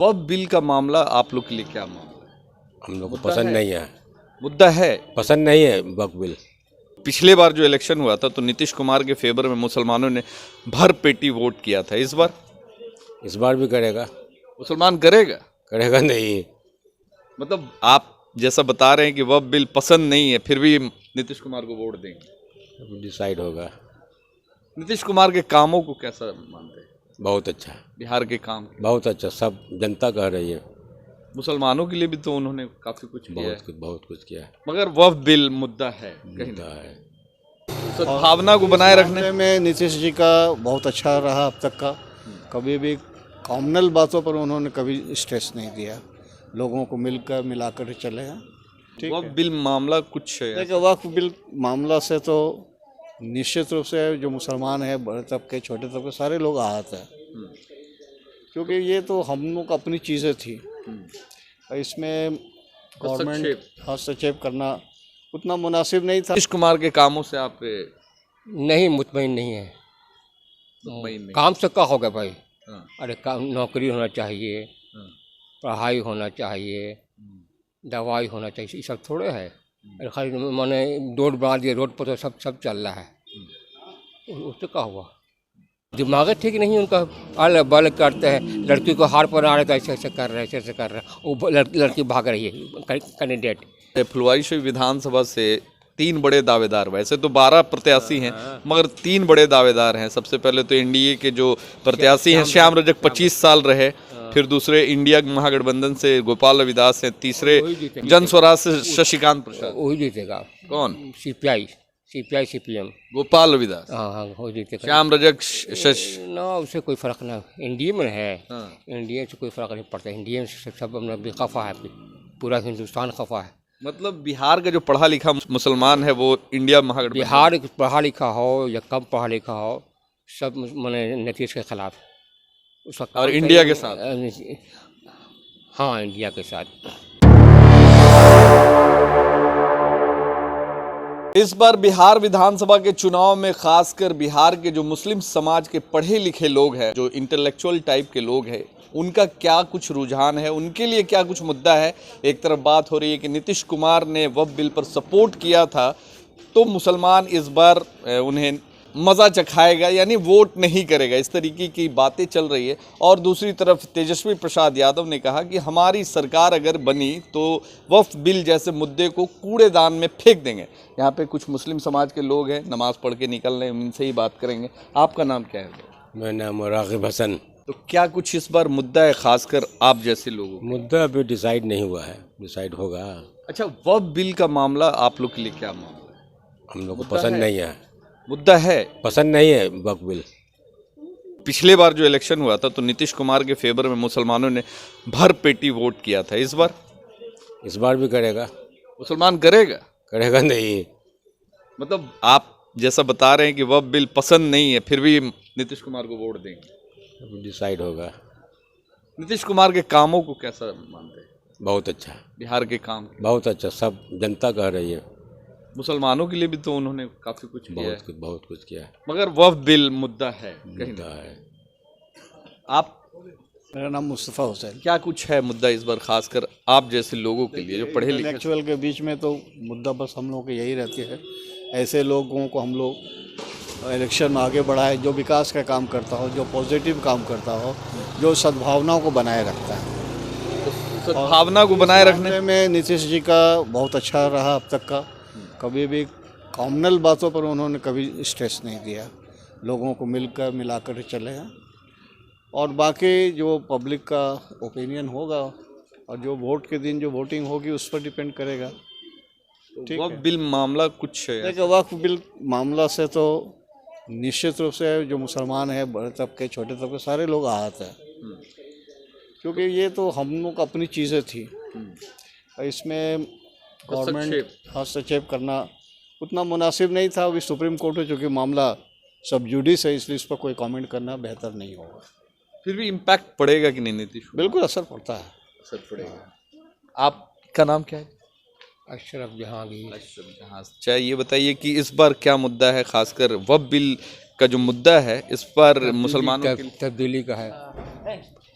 वक्फ bill का मामला आप लोग के लिए क्या मामला है? हम लोग को पसंद नहीं है, मुद्दा है। पसंद नहीं है वक्फ बिल। पिछले बार जो इलेक्शन हुआ था तो नीतीश कुमार के फेवर में मुसलमानों ने भर पेटी वोट किया था। इस बार भी करेगा। मुसलमान करेगा। करेगा नहीं। मतलब आप जैसा बता रहे हैं कि वक्फ बिल पसंद नहीं है, फिर भी नीतीश कुमार को वोट देंगे। डिसाइड होगा। नीतीश कुमार के कामों को कैसा मानते हैं? बहुत अच्छा, बिहार के काम बहुत अच्छा, सब जनता कह रही है। मुसलमानों के लिए भी तो उन्होंने काफी कुछ किया है। बहुत कुछ किया है। मगर वक्फ बिल मुद्दा है, कहीं मुद्दा है। सद्भावना को बनाए रखने में नीतीश जी का बहुत अच्छा रहा अब तक का। कभी भी कॉमनल बातों पर उन्होंने कभी स्ट्रेस नहीं दिया, लोगों को मिलाकर चले हैं। ठीक वक्फ है। बिल मामला कुछ है। देखिए, वक्फ बिल मामला से तो निश्चित रूप से जो मुसलमान है, बड़े तबके छोटे तबके सारे लोग आहत हैं, क्योंकि ये तो हम लोग अपनी चीज़ें थी। इसमें गवर्नमेंट हस्तक्षेप करना उतना मुनासिब नहीं था। नीतीश कुमार के कामों से आप नहीं, मुतमईन नहीं है। मुतमईन नहीं? काम से क्या होगा भाई? हाँ। अरे काम, नौकरी होना चाहिए, पढ़ाई होना चाहिए, दवाई होना चाहिए, ये सब थोड़े है। अरे खाली मैंने रोड बना दिया, रोड पर तो सब चल रहा है, उससे क्या हुआ? दिमाग ठीक नहीं उनका, अल बल करते हैं, लड़की को हार पर आ रहे तो ऐसे कर रहे हैं, ऐसे कर रहे हैं, वो लड़की भाग रही है कैंडिडेट। फुलवारीशरीफ विधानसभा से 3 बड़े दावेदार, वैसे तो 12 प्रत्याशी हैं मगर 3 बड़े दावेदार हैं। सबसे पहले तो एनडीए के जो प्रत्याशी हैं श्याम रजक 25 साल रहे, फिर दूसरे इंडिया महागठबंधन से गोपाल रविदास हैं, तीसरे जन स्वराज से शशिकांत प्रसाद। वही जीतेगा। कौन? CPI CPM. गोपाल रविदास। हाँ, वो जीतेगा। श्याम रजक ना, उससे कोई फर्क ना, इंडिया में है। इंडिया से कोई फर्क नहीं पड़ता, इंडिया से सब अपना खफा है, पूरा हिंदुस्तान खफा है। मतलब बिहार का जो पढ़ा लिखा मुसलमान है वो इंडिया महागठबंधन, बिहार पढ़ा लिखा हो या कम पढ़ा लिखा हो, सब मैंने नीतीश के खिलाफ है। उसका और इंडिया के साथ। हाँ, इंडिया के साथ। इस बार बिहार विधानसभा के चुनाव में खासकर बिहार के जो मुस्लिम समाज के पढ़े लिखे लोग हैं, जो इंटेलेक्चुअल टाइप के लोग हैं, उनका क्या कुछ रुझान है, उनके लिए क्या कुछ मुद्दा है। एक तरफ बात हो रही है कि नीतीश कुमार ने वक्फ बिल पर सपोर्ट किया था तो मुसलमान इस बार उन्हें मज़ा चखाएगा, यानी वोट नहीं करेगा, इस तरीके की बातें चल रही है। और दूसरी तरफ तेजस्वी प्रसाद यादव ने कहा कि हमारी सरकार अगर बनी तो वक्फ बिल जैसे मुद्दे को कूड़ेदान में फेंक देंगे। यहाँ पे कुछ मुस्लिम समाज के लोग हैं, नमाज पढ़ के निकल रहे हैं, उनसे ही बात करेंगे। आपका नाम क्या है? मेरा नाम रागिब हसन। तो क्या कुछ इस बार मुद्दा है खासकर आप जैसे लोगों को? मुद्दा अभी डिसाइड नहीं हुआ है, डिसाइड होगा। अच्छा, वक्फ बिल का मामला आप लोग के लिए क्या मामला है? हम लोग को पसंद नहीं है, मुद्दा है। पसंद नहीं है वक्फ बिल। पिछले बार जो इलेक्शन हुआ था तो नीतीश कुमार के फेवर में मुसलमानों ने भर पेटी वोट किया था। इस बार भी करेगा। मुसलमान करेगा। करेगा नहीं। मतलब आप जैसा बता रहे हैं कि वक्फ बिल पसंद नहीं है, फिर भी नीतीश कुमार को वोट देंगे। डिसाइड होगा। नीतीश कुमार के कामों को कैसा मानते हैं? बहुत अच्छा, बिहार के काम बहुत अच्छा, सब जनता कह रही है। मुसलमानों के लिए भी तो उन्होंने काफी कुछ किया है। बहुत कुछ किया है। मगर वक्फ बिल मुद्दा है, कहीं मुद्दा है। आप? मेरा नाम मुस्तफ़ा हुसैन। क्या कुछ है मुद्दा इस बार खासकर आप जैसे लोगों के लिए जो पढ़े लिखे? इंटेलेक्चुअल के बीच में तो मुद्दा बस हम लोगों को यही रहती है, ऐसे लोगों को हम लोग इलेक्शन में आगे बढ़ाए, जो विकास का काम करता हो, जो पॉजिटिव काम करता हो, जो सद्भावनाओं को बनाए रखता है। सद्भावना को बनाए रखने में नीतीश जी का बहुत अच्छा रहा अब तक का। कभी भी कॉमनल बातों पर उन्होंने कभी स्ट्रेस नहीं दिया, लोगों को मिलाकर चले हैं। और बाकी जो पब्लिक का ओपिनियन होगा और जो वोट के दिन जो वोटिंग होगी उस पर डिपेंड करेगा। वक्फ बिल मामला कुछ है। देखिए, वक्फ बिल मामला से तो निश्चित रूप से जो मुसलमान है, बड़े तबके छोटे तबके सारे लोग आहत हैं, क्योंकि ये तो हम लोग अपनी चीज़ें थी। इसमें गवर्नमेंट हस्तक्षेप करना उतना मुनासिब नहीं था। अभी सुप्रीम कोर्ट में चूँकि मामला सब जुडिस है, इसलिए इस पर कोई कमेंट करना बेहतर नहीं होगा। फिर भी इम्पैक्ट पड़ेगा कि नहीं नीतीश? बिल्कुल असर पड़ता है। असर पड़ेगा। आपका नाम क्या है? अशरफ जहांगीर। अच्छा, ये बताइए कि इस बार क्या मुद्दा है, खासकर वक्फ बिल का जो मुद्दा है इस पर मुसलमानों के तब्दीली का है,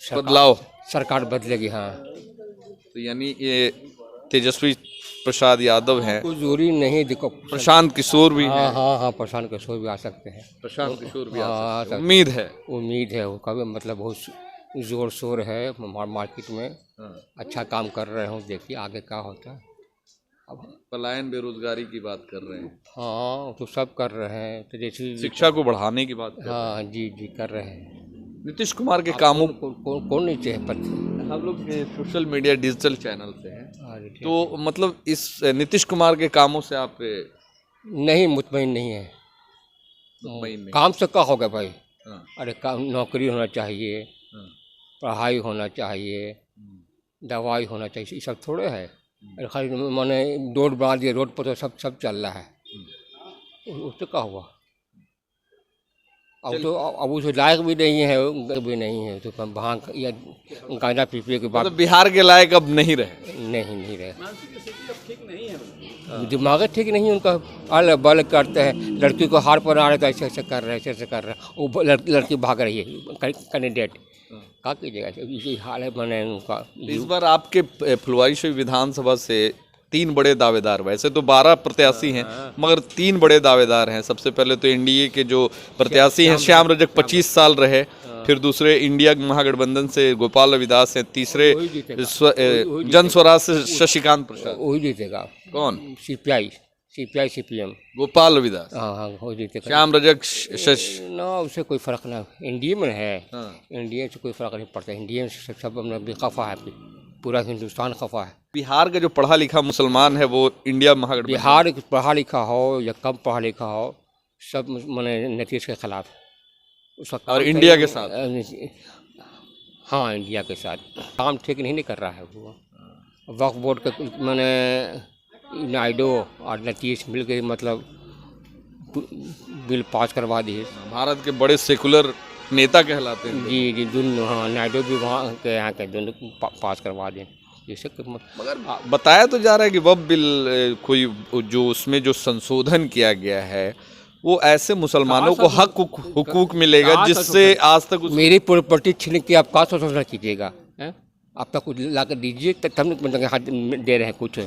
बदलाव सरकार बदलेगी। हाँ, तो यानी ये तेजस्वी प्रसाद यादव हैं, कोई जोरी नहीं, देखो प्रशांत किशोर भी हैं। हाँ हाँ हाँ, प्रशांत किशोर भी आ सकते हैं। प्रशांत किशोर भी हाँ, आ सकते हैं। उम्मीद है। उम्मीद है, वो कभी मतलब बहुत जोर शोर है मार्केट में, अच्छा काम कर रहे हो, देखिए आगे क्या होता है। अब पलायन बेरोजगारी की बात कर रहे हैं, हाँ, तो सब कर रहे हैं, तो जैसे शिक्षा को बढ़ाने की बात कर रहे हाँ जी जी कर रहे हैं। हैं। नीतीश कुमार के कामों कौन नहीं चाहे पर हम लोग सोशल मीडिया डिजिटल चैनल से हैं, अरे ठीक। तो मतलब इस नीतीश कुमार के कामों से आप नहीं, मुतमईन नहीं है। मुतमईन नहीं? काम से क्या होगा भाई? हाँ, अरे काम, नौकरी होना चाहिए, हाँ, पढ़ाई होना चाहिए, दवाई होना चाहिए, ये सब थोड़े है। अरे खाली मैंने रोड बना दिया, रोड पर तो सब चल रहा है, उससे क्या हुआ? अब उसे लायक भी नहीं है, भी नहीं है, तो भांग या गांजा पी के बाद मतलब बिहार के लायक अब नहीं रहे। नहीं रहे। दिमाग ठीक नहीं उनका, अल बल करते हैं, लड़की को हार पर आ रहे तो ऐसे कर रहे हैं, ऐसे कर रहे हैं, वो लड़की भाग रही है कैंडिडेट, क्या कीजिएगा, इसी हाल है बने उनका। इस बार आपके फुलवारीशरीफ विधानसभा से 3 बड़े दावेदार, वैसे तो 12 प्रत्याशी हैं मगर 3 बड़े दावेदार हैं। सबसे पहले तो एनडीए के जो प्रत्याशी हैं श्याम रजक 25 साल रहे, फिर दूसरे इंडिया महागठबंधन से गोपाल रविदास हैं, तीसरे जन स्वराज से शशिकांत प्रसाद। वही जीतेगा। कौन? CPI CPM. गोपाल रविदास, हाँ, वही जीतेगा। श्याम रजक शश ना, उससे कोई फर्क ना, इंडिया में है, हाँ। इंडिया से कोई फर्क नहीं पड़ता, इंडिया में सब अपना खफा है, पूरा हिंदुस्तान खफा है। बिहार का जो पढ़ा लिखा मुसलमान है वो इंडिया महागठबंधन, बिहार पढ़ा लिखा हो या कम पढ़ा लिखा हो, सब मैंने नीतीश के खिलाफ है। उसका और काम इंडिया सही- के साथ? हाँ, इंडिया के साथ काम ठीक नहीं कर रहा है वो। वक्फ बोर्ड के मैंने नायडू और नीतीश मिल के मतलब बिल पास करवा दिए। भारत के बड़े सेकुलर नेता कहलाते हैं। जी जी, दोनों, हाँ, नायडू भी वहाँ के यहाँ के दोनों पास करवा दें, जैसे मगर बताया तो जा रहा है कि वह बिल कोई जो उसमें जो संशोधन किया गया है वो ऐसे मुसलमानों को हक हुकूक मिलेगा जिससे आज तक मेरी प्रॉपर्टी छीन के आप का शोषण कीजिएगा, हैं? आपका कुछ ला कर दीजिए तब मतलब हाथ दे रहे हैं कुछ,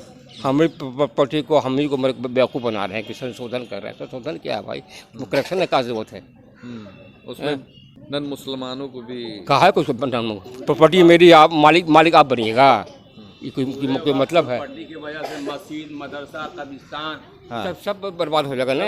हमारी प्रॉपर्टी को हम ही को बेवकूफ़ बना रहे हैं कि संशोधन कर रहे हैं। संशोधन क्या है भाई? करेक्शन का जरूरत है। उसमें नन मुसलमानों को भी कहा है कुछ, प्रॉपर्टी मेरी, आप मालिक आप बनिएगा, ये कोई मतलब है? की वजह से मस्जिद, मदरसा, कब्रिस्तान सब बर्बाद हो जाएगा ना।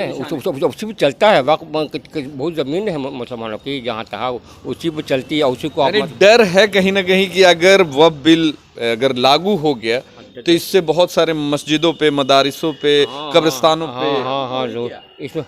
उसी पे चलता है, बहुत ज़मीन है मुसलमानों की, जहाँ तहाँ उसी पे चलती है, उसी को यानी डर है कहीं ना कहीं कि अगर वह बिल अगर लागू हो गया तो इससे बहुत सारे मस्जिदों पे, मदारिसों पे, कब्रिस्तानों पे हाँ, इसमें